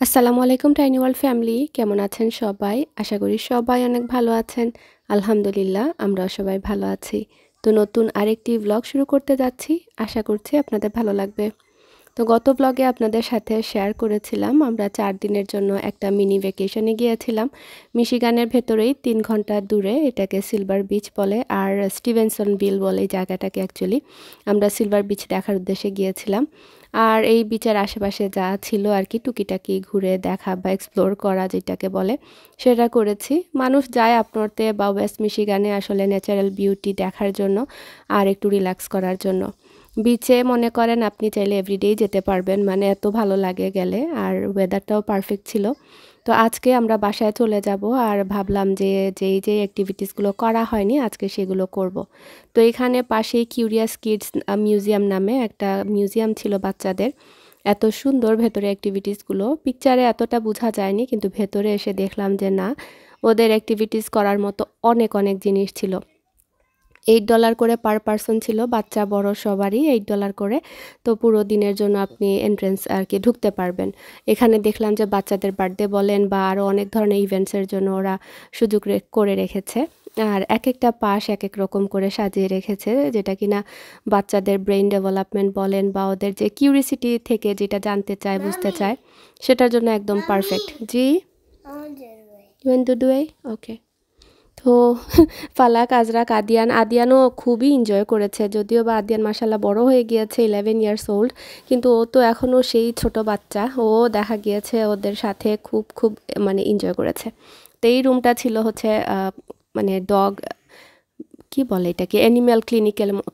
আসসালামু আলাইকুম tiny world family, কেমন আছেন সবাই? আশা করি সবাই অনেক ভালো আছেন। আলহামদুলিল্লাহ, আমরাও সবাই ভালো আছি। তো নতুন আরেকটি ব্লগ শুরু করতে যাচ্ছি, আশা করছি আপনাদের ভালো লাগবে। তো গত ব্লগে আপনাদের সাথে শেয়ার করেছিলাম আমরা 4 দিনের জন্য একটা মিনি ভ্যাকেশনে গিয়েছিলাম মিশিগানের ভেতরেই 3 ঘন্টা দূরে, এটাকে সিলভার বিচ বলে আর স্টিভেনসন বিল বলে এই জায়গাটাকে। অ্যাকচুয়ালি আমরা সিলভার বিচ দেখার উদ্দেশ্যে গিয়েছিলাম, আর এই বিচের আশেপাশে যা ছিল আর কি টুকিটাকি ঘুরে দেখা বা এক্সপ্লোর করা যেটাকে বলে সেটা করেছি। মানুষ যায় আপনারতে বা ওয়েস্ট মিশিগানে আসলে ন্যাচারাল বিউটি দেখার জন্য আর একটু রিল্যাক্স করার জন্য। বিচে মনে করেন আপনি চাইলে এভরিডেই যেতে পারবেন, মানে এত ভালো লাগে গেলে, আর ওয়েদারটাও পারফেক্ট ছিল। তো আজকে আমরা বাসায় চলে যাব আর ভাবলাম যে যে অ্যাক্টিভিটিসগুলো করা হয়নি আজকে সেগুলো করব। তো এখানে পাশেই কিউরিয়াস কিডস মিউজিয়াম নামে একটা মিউজিয়াম ছিল বাচ্চাদের। এত সুন্দর ভেতরে অ্যাক্টিভিটিসগুলো, পিকচারে এতটা বোঝা যায়নি, কিন্তু ভেতরে এসে দেখলাম যে না, ওদের অ্যাক্টিভিটিস করার মতো অনেক অনেক জিনিস ছিল। $8 করে পার পারসন ছিল, বাচ্চা বড় সবারই $8 করে। তো পুরো দিনের জন্য আপনি এন্ট্রেন্স আর কি ঢুকতে পারবেন। এখানে দেখলাম যে বাচ্চাদের বার্থডে বলেন বা আরও অনেক ধরনের ইভেন্টসের জন্য ওরা সুযোগ করে রেখেছে। আর এক একটা পাশ এক এক রকম করে সাজিয়ে রেখেছে, যেটা কিনা বাচ্চাদের ব্রেইন ডেভেলপমেন্ট বলেন বা ওদের যে কিউরিসিটি থেকে যেটা জানতে চায় বুঝতে চায় সেটার জন্য একদম পারফেক্ট। জি, you want to do it? Okay. তো ফালাক, আজরাক, আদিয়ানও খুবই এনজয় করেছে, যদিও বা আদিয়ান মাশাল্লাহ বড় হয়ে গিয়েছে, 11 ইয়ার্স ওল্ড, কিন্তু ও তো এখনও সেই ছোট বাচ্চা। ও দেখা গিয়েছে ওদের সাথে খুব খুব মানে এনজয় করেছে। তো এই রুমটা ছিল হচ্ছে মানে ডগ কি বলে এটাকে, অ্যানিম্যাল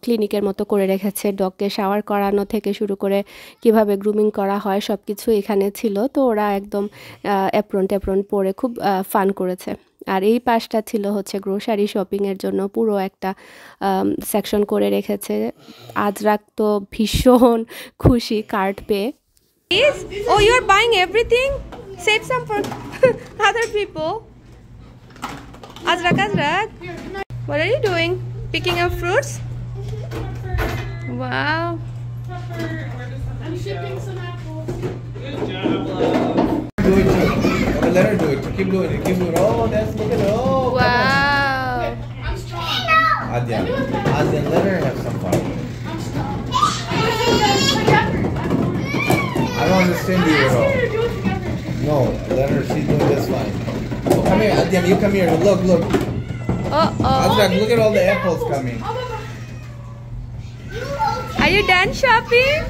ক্লিনিকের মতো করে রেখেছে। ডগকে শাওয়ার করানো থেকে শুরু করে কিভাবে গ্রুমিং করা হয় সব কিছু এখানে ছিল। তো ওরা একদম অ্যাপ্রন পরে খুব ফান করেছে। আর এই পাশটা ছিল হচ্ছে গ্রোসারি শপিংয়ের জন্য, পুরো একটা সেকশন করে রেখেছে। আজরাক তো ভীষণ খুশি কার্ড পেয়ে। Oh, you're buying everything? Save some for other people. Azrak. What are you doing? Picking up fruits? Wow. I'm shipping some apples. Good job. Do it too. Okay, let her do it. Keep doing it. Keep doing it. Oh, that's look at it. Oh, Wow. I'm strong. Adyan, let her have some fun. I'm strong. I don't understand you at all. Do it together. No, let her. She's doing just fine. Oh, come here, Adyan. You come here. Look. Uh-oh. Adyan, look at all the apples coming. Are you done shopping?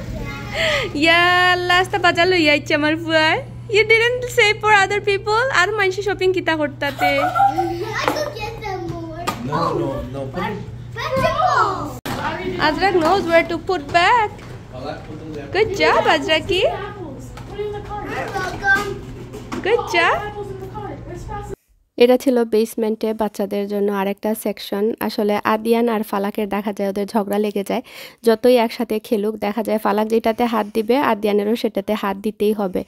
Yeah, last bazaar loi aiche amar fuai. You didn't save for other people? Ar manche shopping kita kortate. I could get them more. No. Put it. Vegetables. Azrak knows where to put back. Put them there. Good job, Azraki. Apples. Put it in the cart. You're welcome. Good job. Apples in the cart. Where's fast? এটা ছিল বেসমেন্টে বাচ্চাদের জন্য আরেকটা section. আসলে আদিয়ান আর ফালাকের দেখা যায় ওদের ঝগড়া লেগে যায়, যতই একসাথে খেলুক দেখা যায় ফালাক যেটাতে হাত দিবে আদিয়ানেরও সেটাতে হাত দিতেই হবে,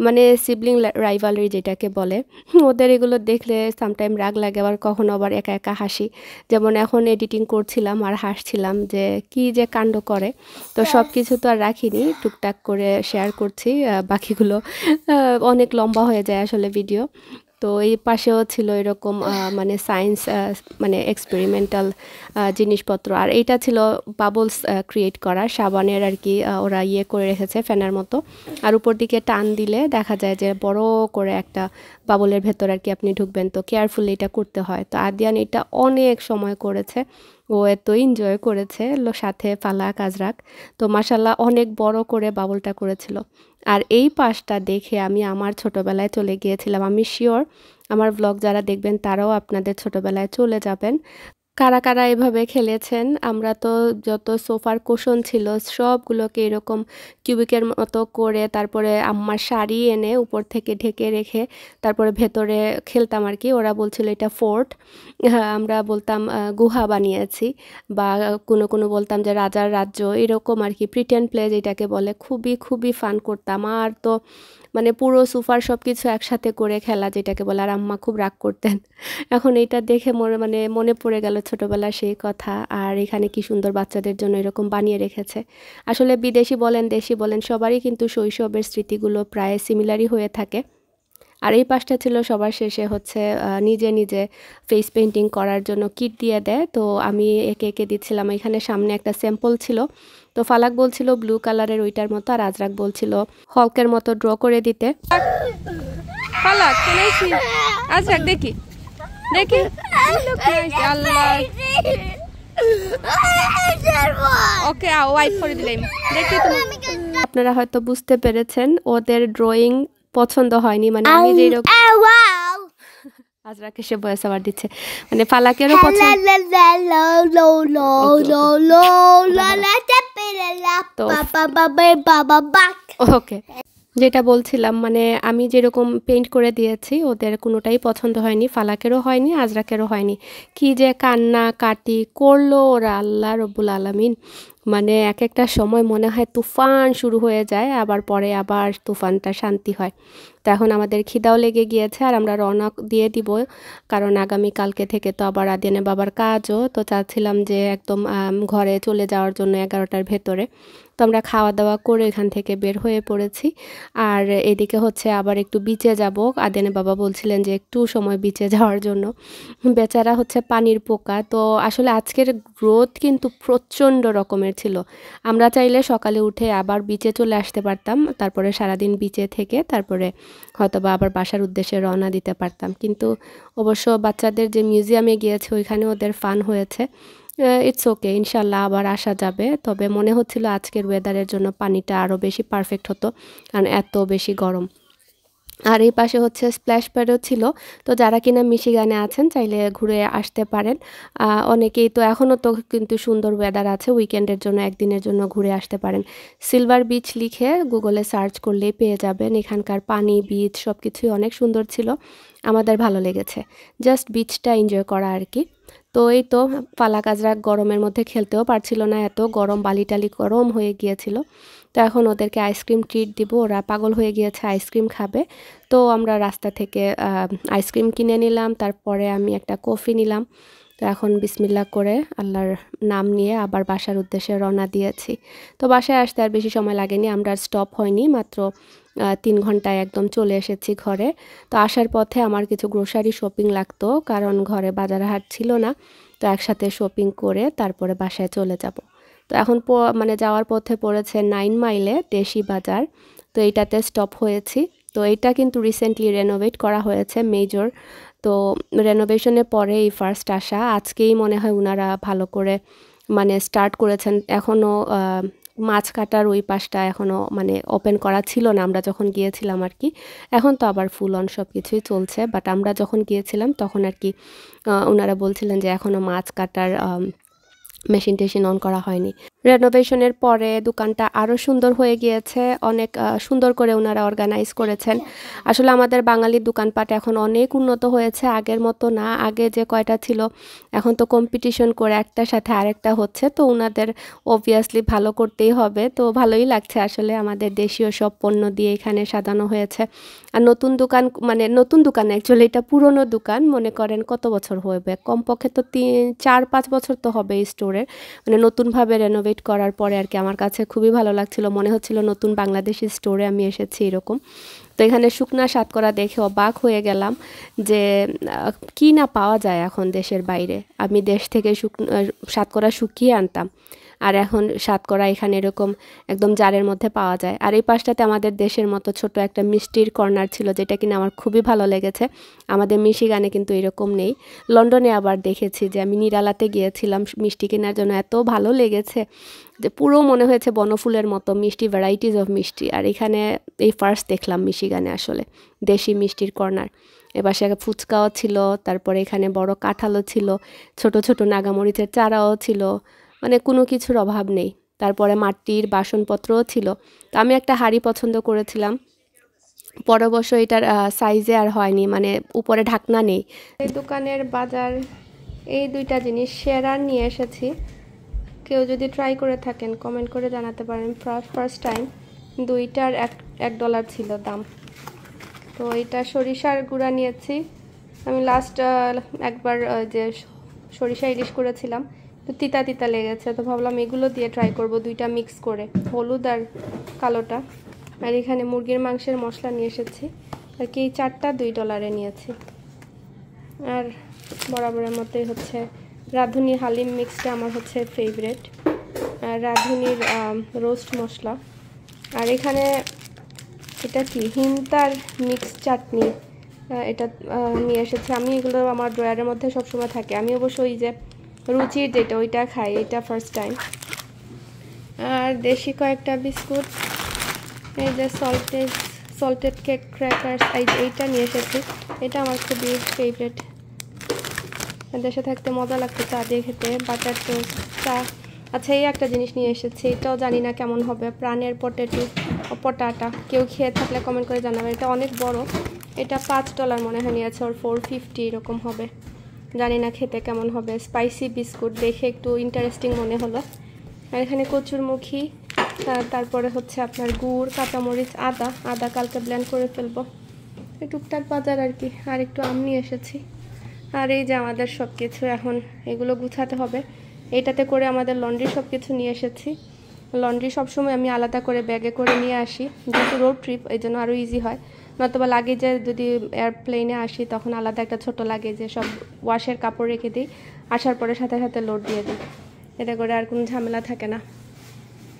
মানে সিবলিং রাইভালরি যেটাকে বলে। ওদের এগুলো দেখলে সামটাইম রাগ লাগে, আবার কখনো আবার একা একা হাসি। যেমন এখন এডিটিং করছিলাম আর হাসছিলাম যে কি যে কাণ্ড করে। তো সব কিছু তো আর রাখিনি, টুকটাক করে শেয়ার করছি, বাকিগুলো অনেক লম্বা হয়ে যায় আসলে ভিডিও। তো এই পাশেও ছিল এরকম মানে সায়েন্স মানে এক্সপেরিমেন্টাল জিনিসপত্র। আর এইটা ছিল বাবলস ক্রিয়েট করা সাবানের আর কি, ওরা ইয়ে করে রেখেছে ফ্যানের মতো, আর উপর দিকে টান দিলে দেখা যায় যে বড় করে একটা বাবলের ভেতর আর কি আপনি ঢুকবেন। তো কেয়ারফুলি এটা করতে হয়। তো আদিয়ান এটা অনেক সময় করেছে, ও এত এনজয় করেছে, সাথে ফালাক, আজরাক। তো মাশাল্লাহ অনেক বড় করে বাবলটা করেছিল। আর এই পাশটা দেখে আমি আমার ছোটবেলায় চলে গিয়েছিলাম। আমি শিওর আমার ব্লগ যারা দেখবেন তারাও আপনাদের ছোটবেলায় চলে যাবেন। কারা কারা এভাবে খেলেছেন? আমরা তো যত সোফার কুশন ছিল সবগুলোকে এরকম কিউবিকের মতো করে তারপরে আম্মার শাড়ি এনে উপর থেকে ঢেকে রেখে তারপরে ভেতরে খেলতাম আর কি। ওরা বলছিল এটা ফোর্ট, আমরা বলতাম গুহা বানিয়েছি, বা কোনো বলতাম যে রাজার রাজ্য, এরকম আর কি প্রিটেন্ড প্লে যেটাকে বলে। খুবই ফান করতাম। আর তো মানে পুরো সোফার সব কিছু একসাথে করে খেলা যেটাকে বলে। আর আম্মা খুব রাগ করতেন। এখন এইটা দেখে মনে পড়ে গেল ছোটোবেলার সেই কথা। আর এখানে কি সুন্দর বাচ্চাদের জন্য এরকম বানিয়ে রেখেছে। আসলে বিদেশি বলেন দেশি বলেন সবারই কিন্তু শৈশবের স্মৃতিগুলো প্রায় সিমিলারই হয়ে থাকে। আর এই পাশটা ছিল সবার শেষে হচ্ছে নিজে নিজে ফেস পেইন্টিং করার জন্য কিট দিয়ে দেয়। তো আমি একে একে দিচ্ছিলাম। এখানে সামনে একটা স্যাম্পল ছিল, তো ফালাক বলছিল ব্লু কালারের ওইটার মতো, আর আজরাক বলছিল হলকের মতো ড্র করে দিতে। ফালাক আজরাক দেখি দেখি আল্লাহ, ওকে ওয়াইপ করে দিলাম। দেখি আপনারা হয়তো বুঝতে পেরেছেন ওদের ড্রয়িং পছন্দ হয়নি, মানে আমি যে এরকম আজরাকে সে ভয়েস ওভার দিচ্ছে, মানে ফালাকেরও পছন্দ। ওকে, যেটা বলছিলাম মানে আমি যেরকম পেইন্ট করে দিয়েছি ওদের কোনোটাই পছন্দ হয়নি, ফালাকেরও হয়নি, আজরাকেরও হয়নি। কি যে কান্না কাটি করলো ওরা, আল্লাহ রব্বুল আলামিন। মানে এক একটা সময় মনে হয় তুফান শুরু হয়ে যায়, আবার পরে আবার তুফানটা শান্তি হয়। তো এখন আমাদের খিদাও লেগে গিয়েছে আর আমরা রওনা দিয়ে দিব, কারণ আগামীকালকে থেকে তো আবার আদিয়ানের বাবার কাজও। তো চাচ্ছিলাম যে একদম ঘরে চলে যাওয়ার জন্য 11টার ভেতরে। তো আমরা খাওয়া দাওয়া করে এখান থেকে বের হয়ে পড়েছি। আর এদিকে হচ্ছে আবার একটু বিচে যাব। আদিয়ানের বাবা বলছিলেন যে একটু সময় বিচে যাওয়ার জন্য, বেচারা হচ্ছে পানির পোকা। তো আসলে আজকের রোদ কিন্তু প্রচণ্ড রকমের ছিল। আমরা চাইলে সকালে উঠে আবার বিচে চলে আসতে পারতাম, তারপরে সারাদিন বিচে থেকে তারপরে হয়তো বা আবার বাসার উদ্দেশ্যে রওনা দিতে পারতাম। কিন্তু অবশ্য বাচ্চাদের যে মিউজিয়ামে গিয়েছে ওইখানে ওদের ফান হয়েছে। ইটস ওকে, ইনশাল্লাহ আবার আসা যাবে। তবে মনে হচ্ছিল আজকের ওয়েদারের জন্য পানিটা আরও বেশি পারফেক্ট হতো, কারণ এত বেশি গরম। আর এই পাশে হচ্ছে স্প্ল্যাশ প্যাডও ছিল। তো যারা কিনা মিশিগানে আছেন চাইলে ঘুরে আসতে পারেন। অনেকেই তো এখনও তো কিন্তু সুন্দর ওয়েদার আছে, উইকেন্ডের জন্য একদিনের জন্য ঘুরে আসতে পারেন। সিলভার বিচ লিখে গুগলে সার্চ করলেই পেয়ে যাবেন। এখানকার পানি, বিচ সব কিছুই অনেক সুন্দর ছিল, আমাদের ভালো লেগেছে। জাস্ট বিচটা এনজয় করা আর কি। তো এই তো ফালাক আজরাক গরমের মধ্যে খেলতেও পারছিল না, এত গরম, বালিটালি গরম হয়ে গিয়েছিল। তো এখন ওদেরকে আইসক্রিম ট্রিট দিব, ওরা পাগল হয়ে গিয়েছে আইসক্রিম খাবে। তো আমরা রাস্তা থেকে আইসক্রিম কিনে নিলাম, তারপরে আমি একটা কফি নিলাম। তো এখন বিসমিল্লাহ করে আল্লাহর নাম নিয়ে আবার বাসার উদ্দেশ্যে রওনা দিয়েছি। তো বাসায় আসতে আর বেশি সময় লাগেনি, আমরা স্টপ হয়নি, মাত্র 3 ঘন্টায় একদম চলে এসেছি ঘরে। তো আসার পথে আমার কিছু গ্রোসারি শপিং লাগতো, কারণ ঘরে বাজার হাট ছিল না। তো একসাথে শপিং করে তারপরে বাসায় চলে যাব। তো এখন মানে যাওয়ার পথে পড়েছে 9 মাইলে দেশি বাজার। তো এইটাতে স্টপ হয়েছি। তো এইটা কিন্তু রিসেন্টলি রেনোভেট করা হয়েছে মেজর। তো রেনোভেশনের পরে এই ফার্স্ট আসা, আজকেই মনে হয় ওনারা ভালো করে মানে স্টার্ট করেছেন। এখনও মাছ কাটার ওই পাশটা এখনও মানে ওপেন করা ছিল না আমরা যখন গিয়েছিলাম আর কি। এখন তো আবার ফুল অন সব কিছুই চলছে, বাট আমরা যখন গিয়েছিলাম তখন আর কি ওনারা বলছিলেন যে এখনও মাছ কাটার মেশিন টেশিন অন করা হয়নি। রেনোভেশনের পরে দোকানটা আরও সুন্দর হয়ে গিয়েছে, অনেক সুন্দর করে ওনারা অর্গানাইজ করেছেন। আসলে আমাদের বাঙালির দোকানপাট এখন অনেক উন্নত হয়েছে, আগের মতো না। আগে যে কয়টা ছিল এখন তো কম্পিটিশন করে একটার সাথে আরেকটা হচ্ছে, তো ওনাদের অবভিয়াসলি ভালো করতেই হবে। তো ভালোই লাগছে আসলে, আমাদের দেশীয় সব পণ্য দিয়ে এখানে সাজানো হয়েছে। আর নতুন দোকান, মানে নতুন দোকান অ্যাকচুয়ালি এটা পুরনো দোকান, মনে করেন কত বছর হবে, কমপক্ষে তো 4-5 বছর তো হবে এই স্টোরের। মানে নতুনভাবে রেনোভেট করার পরে আর কি আমার কাছে খুবই ভালো লাগছিল, মনে হচ্ছিল নতুন বাংলাদেশি স্টোরে আমি এসেছি এরকম। তো এখানে শুকনা সাতকরা দেখে অবাক হয়ে গেলাম যে কি না পাওয়া যায় এখন দেশের বাইরে। আমি দেশ থেকে সাতকরা শুকিয়ে আনতাম, আর এখন সাতকরা এখানে এরকম একদম জারের মধ্যে পাওয়া যায়। আর এই পাশটাতে আমাদের দেশের মতো ছোট একটা মিষ্টির কর্নার ছিল, যেটা কিনা আমার খুবই ভালো লেগেছে। আমাদের মিশিগানে কিন্তু এরকম নেই। লন্ডনে আবার দেখেছি যে আমি নিরালাতে গিয়েছিলাম মিষ্টি কেনার জন্য, এত ভালো লেগেছে যে পুরো মনে হয়েছে বনফুলের মতো মিষ্টি, ভ্যারাইটিস অফ মিষ্টি। আর এখানে এই ফার্স্ট দেখলাম মিশিগানে আসলে দেশি মিষ্টির কর্নার। এবার সে ফুচকাও ছিল, তারপরে এখানে বড় কাঁঠালও ছিল, ছোট ছোট নাগামরিচের চারাও ছিল, মানে কোনো কিছুর অভাব নেই। তারপরে মাটির বাসনপত্রও ছিল। তো আমি একটা হাঁড়ি পছন্দ করেছিলাম, পরে অবশ্য এটার সাইজে আর হয়নি, মানে উপরে ঢাকনা নেই। এই দোকানের বাজার এই দুইটা জিনিস সেরা নিয়ে এসেছি। কেউ যদি ট্রাই করে থাকেন কমেন্ট করে জানাতে পারেন। ফার্স্ট টাইম, দুইটার $1 ছিল দাম। তো এটা সরিষার গুঁড়া নিয়েছি। আমি লাস্ট একবার যে সরিষা ইলিশ করেছিলাম, তো তিতা তিতা লেগেছে, তো ভাবলাম এগুলো দিয়ে ট্রাই করব, দুইটা মিক্স করে, হলুদ আর কালোটা। আর এখানে মুরগির মাংসের মশলা নিয়ে এসেছি, আর কি চারটা $2 নিয়েছি। আর বরাবরের মতোই হচ্ছে রাঁধুনি হালিম মিক্সটা আমার হচ্ছে ফেভারিট, আর রাঁধুনির রোস্ট মশলা। আর এখানে এটা কি হিমতার মিক্স চাটনি, এটা নিয়ে এসেছি। আমি এগুলো আমার ড্রয়ারের মধ্যে সবসময় থাকে। আমি অবশ্য ওই যে রুচির যেটা ওইটা খাই, এটা ফার্স্ট টাইম। আর দেশি কয়েকটা বিস্কুট, এই যে সল্টেড কেক ক্র্যাকার্স, এইটা নিয়ে এসেছি। এটা আমার খুবই ফেভারিট, দেশে থাকতে মজা লাগতো চা দিয়ে খেতে, বাটার টোস্ট চা। আচ্ছা, এই একটা জিনিস নিয়ে এসেছি, এটাও জানি না কেমন হবে, প্রাণের পটাটা। কেউ খেয়ে থাকলে কমেন্ট করে জানাবেন। এটা অনেক বড়, এটা $5 মনে হয় নিয়েছে, ওর 450 এরকম হবে, জানি না খেতে কেমন হবে। স্পাইসি বিস্কুট, দেখে একটু ইন্টারেস্টিং মনে হলো। আর এখানে কচুরমুখী, তারপরে হচ্ছে আপনার গুড়, কাঁচামরিচ, আদা কালকে ব্লেন্ড করে ফেলবো, টুকটাক বাজার আর কি। আর একটু আম নিয়ে এসেছি। আর এই যে আমাদের সব কিছু, এখন এগুলো গুছাতে হবে। এটাতে করে আমাদের লন্ড্রি সব কিছু নিয়ে এসেছি। লন্ড্রি সবসময় আমি আলাদা করে ব্যাগে করে নিয়ে আসি, যেহেতু রোড ট্রিপ, এই জন্য আরও ইজি হয়। নতুবা লাগেজে যদি এয়ারপ্লেনে আসি, তখন আলাদা একটা ছোট লাগেজে সব ওয়াশের কাপড় রেখে দিই, আসার পরে সাথে সাথে লোড দিয়ে দিই, এটা করে আর কোনো ঝামেলা থাকে না।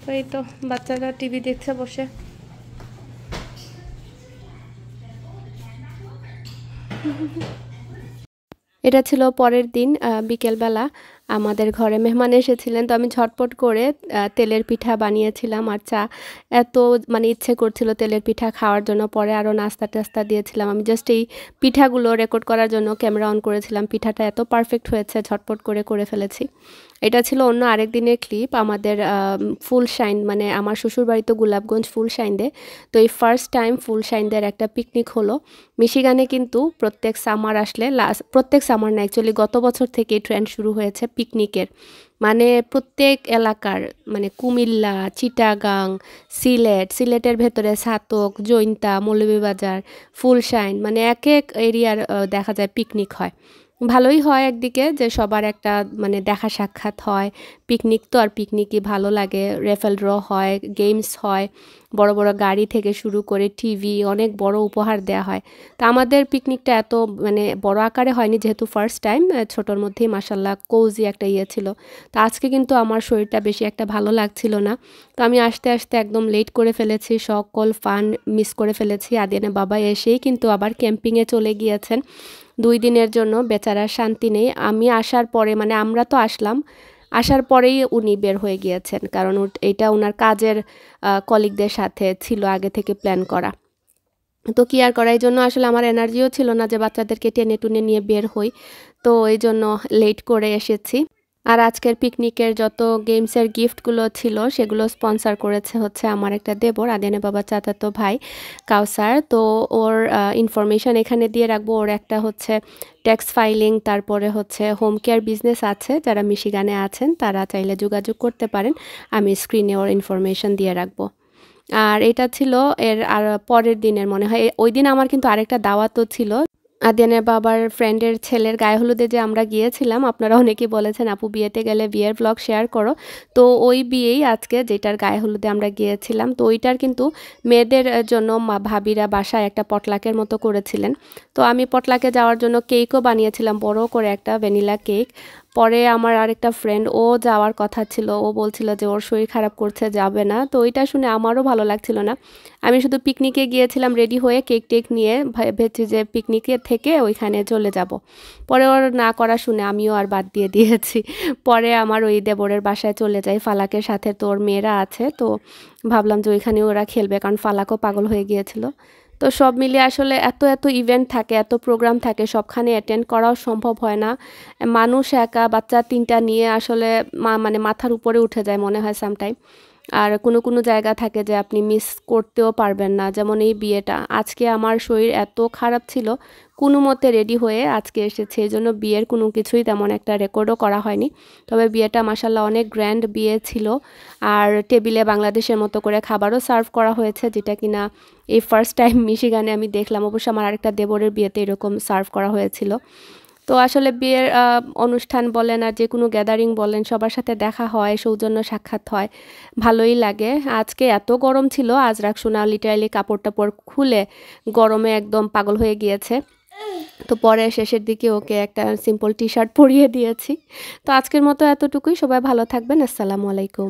তো এই তো বাচ্চারা টিভি দেখছে বসে। এটা ছিল পরের দিন বিকেলবেলা, আমাদের ঘরে মেহমান এসেছিলেন, তো আমি ঝটপট করে তেলের পিঠা বানিয়েছিলাম আর চা। এত মানে ইচ্ছে করছিল তেলের পিঠা খাওয়ার জন্য, পরে আরও নাস্তা টাস্তা দিয়েছিলাম। আমি জাস্ট এই পিঠাগুলো রেকর্ড করার জন্য ক্যামেরা অন করেছিলাম। পিঠাটা এত পারফেক্ট হয়েছে, ঝটপট করে ফেলেছি। এটা ছিল অন্য আরেক দিনের ক্লিপ। আমাদের ফুল শাইন, মানে আমার শ্বশুরবাড়ি তো গোলাপগঞ্জ ফুল শাইনদে, তো এই ফার্স্ট টাইম ফুল শাইনদের একটা পিকনিক হলো মিশিগানে। কিন্তু প্রত্যেক সামার আসলে, প্রত্যেক সামার না, অ্যাকচুয়ালি গত বছর থেকে ট্রেন্ড শুরু হয়েছে পিকনিকের। মানে প্রত্যেক এলাকার, মানে কুমিল্লা, চিটাগাং, সিলেটের ভেতরে ছাতক, জৈন্তা, মৌলভীবাজার, ফুলশাইন, মানে এক এক এরিয়ার দেখা যায় পিকনিক হয়। ভালোই হয় একদিকে, যে সবার একটা মানে দেখা সাক্ষাৎ হয়। পিকনিক তো আর পিকনিকই, ভালো লাগে। রেফেল ড্র হয়, গেমস হয়, বড় বড় গাড়ি থেকে শুরু করে টিভি, অনেক বড় উপহার দেয়া হয়। তো আমাদের পিকনিকটা এত মানে বড় আকারে হয়নি, যেহেতু ফার্স্ট টাইম, ছোটোর মধ্যেই মাসাল্লাহ কোজি একটা ইয়ে ছিল। তো আজকে কিন্তু আমার শরীরটা বেশি একটা ভালো লাগছিল না, তো আমি আস্তে আস্তে একদম লেট করে ফেলেছি, সকল ফান মিস করে ফেলেছি। আদিয়ানের বাবা এসেই কিন্তু আবার ক্যাম্পিংয়ে চলে গিয়েছেন 2 দিনের জন্য, বেচারার শান্তি নেই। আমি আসার পরে, মানে আমরা তো আসার পরেই উনি বের হয়ে গিয়েছেন, কারণ এটা ওনার কাজের কলিগদের সাথে ছিল আগে থেকে প্ল্যান করা। তো কি আর করা, এই জন্য আসলে আমার এনার্জিও ছিল না যে বাচ্চাদেরকে টেনে টুনে নিয়ে বের হই, তো এই জন্য লেট করে এসেছি। আর আজকের পিকনিকের যত গেমসের গিফটগুলো ছিল, সেগুলো স্পন্সর করেছে হচ্ছে আমার একটা দেবর, আদিয়ানের বাবা চাচাতো ভাই কাউসার। তো ওর ইনফরমেশন এখানে দিয়ে রাখবো। ওর একটা হচ্ছে ট্যাক্স ফাইলিং, তারপরে হচ্ছে হোম কেয়ার বিজনেস আছে, যারা মিশিগানে আছেন তারা চাইলে যোগাযোগ করতে পারেন। আমি স্ক্রিনে ওর ইনফরমেশন দিয়ে রাখবো। আর এটা ছিল এর আর পরের দিনের, মনে হয় ওই দিন আমার কিন্তু আরেকটা দাওয়াতও ছিল। আদিয়ানের বাবার ফ্রেন্ডের ছেলের গায়ে হলুদে যে আমরা গিয়েছিলাম, আপনারা অনেকেই বলেছেন আপু বিয়েতে গেলে বিয়ের ব্লগ শেয়ার করো, তো ওই বিয়েই আজকে, যেটার গায়ে হলুদে আমরা গিয়েছিলাম। তো ওইটার কিন্তু মেয়েদের জন্য ভাবিরা বাসায় একটা পটলাকের মতো করেছিলেন। তো আমি পটলাকে যাওয়ার জন্য কেকও বানিয়েছিলাম, বড় করে একটা ভ্যানিলা কেক। পরে আমার আরেকটা ফ্রেন্ড, ও যাওয়ার কথা ছিল, ও বলছিল যে ওর শরীর খারাপ করছে, যাবে না। তো ওইটা শুনে আমারও ভালো লাগছিল না। আমি শুধু পিকনিকে গিয়েছিলাম রেডি হয়ে, কেক টেক নিয়ে, ভেবেছি যে পিকনিকে থেকে ওইখানে চলে যাব। পরে ওর না করা শুনে আমিও আর বাদ দিয়ে দিয়েছি। পরে আমার ওই দেবরের বাসায় চলে যাই, ফালাকের সাথে তোর মেয়েরা আছে, তো ভাবলাম যে ওইখানে ওরা খেলবে, কারণ ফালাকও পাগল হয়ে গিয়েছিল। তো সব মিলিয়ে আসলে এত ইভেন্ট থাকে, এত প্রোগ্রাম থাকে, সবখানে অ্যাটেন্ড করাও সম্ভব হয় না। মানুষ একা, বাচ্চা 3টা নিয়ে আসলে মানে মাথার উপরে উঠে যায় মনে হয় সামটাইম। আর কোনো জায়গা থাকে যে আপনি মিস করতেও পারবেন না, যেমন এই বিয়েটা। আজকে আমার শরীর এত খারাপ ছিল, কোনো মতে রেডি হয়ে আজকে এসেছে, এই জন্য বিয়ের কোনো কিছুই তেমন একটা রেকর্ডও করা হয়নি। তবে বিয়েটা মাশাল্লাহ অনেক গ্র্যান্ড বিয়ে ছিল। আর টেবিলে বাংলাদেশের মতো করে খাবারও সার্ভ করা হয়েছে, যেটা কিনা এই ফার্স্ট টাইম মিশিগানে আমি দেখলাম। অবশ্য আমার আরেকটা দেবরের বিয়েতে এরকম সার্ভ করা হয়েছিল। তো আসলে বিয়ের অনুষ্ঠান বলেন আর যে কোনো গ্যাদারিং বলেন, সবার সাথে দেখা হয়, সৌজন্য সাক্ষাৎ হয়, ভালোই লাগে। আজকে এত গরম ছিল, আজরাক সোনা লিটারালি কাপড় টাপড় খুলে গরমে একদম পাগল হয়ে গিয়েছে। তো পরে শেষের দিকে ওকে একটা সিম্পল টি শার্ট পরিয়ে দিয়েছি। তো আজকের মতো এতটুকুই, সবাই ভালো থাকবেন, আসসালামু আলাইকুম।